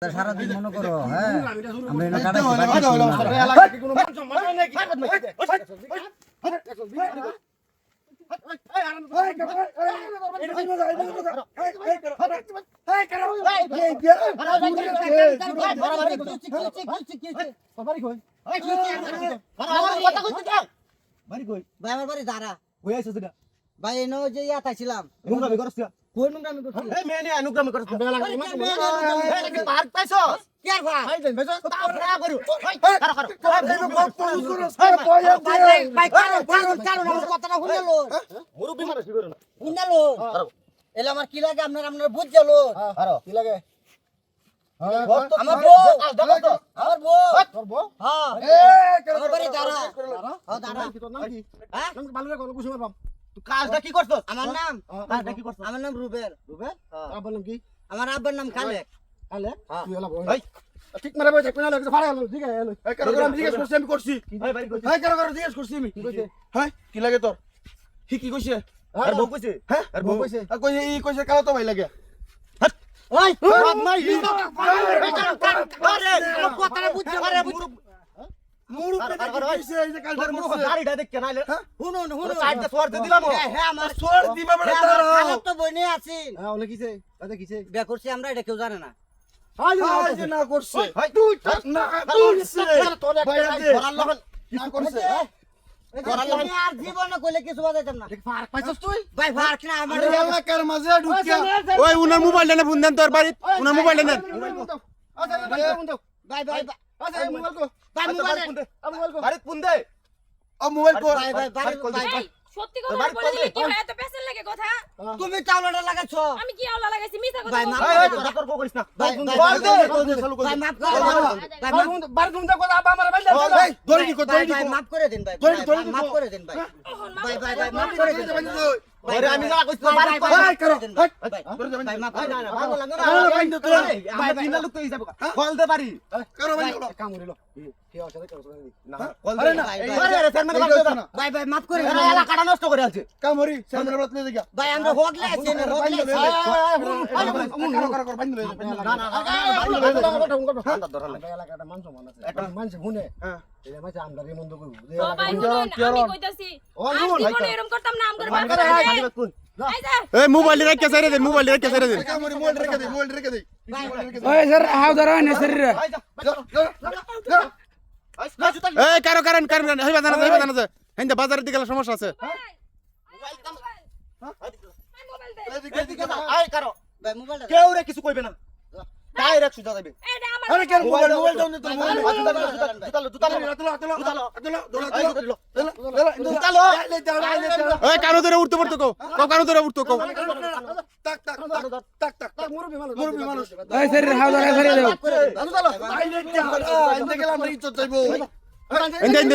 সারাদিন মনে করো হ্যাঁ আমরা এটা ভাই এনো যে ইয়াতে ছিলাম নোংরামি করছ কোন নোংরামি করছ এই মেনে নোংরামি করছ ভাগ পাইছো কি আর ভাই দেন বেজো না করু ভাই কারো না কথাটা শুনলো মুরব্বি মারা কি করে না শুনলো এলা আমার কি লাগে আপনার বুঝ গেল আরো কি লাগে আমার বউ দেখো তো আমার বউ তোর বউ হ্যাঁ আমার বাড়ি দাঁড়া হ্যাঁ দাঁড়া কি তোর নাম কি হ্যাঁ তুমি ভালো করে কুসুম বাপ তুই কাজটা কি করছস আমার নাম কাজটা কি করছস আমার নাম রুবেল রুবেল তোর বললাম কি আমার আব্বার নাম খালেক খালেক তুই এলা বল এই ঠিক মারে বই দেখনা লাগে ফাড়া গেল ঠিক আছে এই কারো আমি জিজ্ঞেস করছি আমি করছি ভাই বাড়ি কইছি এই কারো জিজ্ঞেস করছি আমি কি কইছে হ্যাঁ কি লাগে তোর কি কইছে আর বউ কইছে হ্যাঁ আর বউ কইছে আর কইছে ই কইছে কালো তো ভাই লাগে ওই বাদ নাই আরে আমার কথাটা বুঝছ আরে মুরুব কইছে এই যে কালটা করছে গাড়িটা দেখ কেন আইলে হুনো হুনো সাইডে সোয়ার দিলাম হ্যাঁ আমার সোয়ার দিবা বড় তার তো বইনে আছি হ্যাঁ ওলে কিছে দাদা কিছে বিয়া করছি আমরা এটা কেউ জানে না আজ না করছে তুই না করছে ভাই ধরার লগন কিছু করছে ধরার লগন আর জীবনে কইলে কিছু বাজাইতাম না ফার পাইছস তুই ভাই ফার না আমার এলাকার মাঝে ঢুকিয়া ওই উনার মোবাইলটা না ফোন দেন তোর বাড়ি উনার মোবাইলটা নেন ভাই ভাই আচ্ছা মোবাইল কো ভাই মোবাইল কো বাড়ি ফোন দে ও মোবাইল কো ভাই ভাই ভাই সত্যি কথা বলে কি হয় এত পেছন লাগে কথা তুমি চাউলটা লাগাইছো আমি কি আওলা লাগাইছি মিছা কথা ভাই মাফ তোরা তর্ক করিস না ভাই বল দে ভাই মাফ করে ভাই বার ঘুমটা কথা আবা আমার বাইলে ভাই দড়ি নিকো ভাই মাফ করে দেন ভাই মাফ করে দেন ভাই ভাই ভাই ভাই মাফ করে দেন আরে আমি না কইছ বাড়ি ভাই করো ভাই ভাই মাফ করে না দেন ভালো লাগে না ভাই তো ভাই তিন লোক তো হিসাব বল দে বাড়ি করো ভাই কাম করিলো কি আছে করো না বল আরে দে না আরে আরে ফের মানে বাদ না ভাই ভাই মাফ করে এরা এলাকাটা নষ্ট করে আছে কাম করি সামনে রাত লে দেখা ভাই আমরা হোগলে আছি না হোগলে করো বান্ধ লই না না এলাকাটা মানুষ মন আছে একটা মানুষ শুনে এটা মাঝে আমরা রিমন্দ কইব ভাই আমি কইতাছি জীবনে এরকম করতাম না আমগর বাবা এই মোবাইল রেখে সাইরে দে মোবাইল রেখে সাইরে দে কাম করি মোবাইল রেখে দে ওই স্যার হাউ ধরা না স্যার এই কারো কারণ হইবা জানা যায় হেন্দা বাজারের দিকে সমস্যা আছে মোবাইল কাম মোবাইল দে আই কারো ভাই মোবাইলটা কেউ রে কিছু কইবে না ডাইরেক্ট সুজা যাবে এটা আমার আরে কেন মোবাইল দাও না তোর মোবাইল এই কারো ধরে উঠতে পড়তো কও কারো ধরে উঠতো কও টাক টাক টাক টাক টাক মুরবি মানুষ ওই স্যার হাউ ধরা স্যার দাও এন্ড গেলাম আমরা ইজ্জত যাইবো এন্ড এন্ড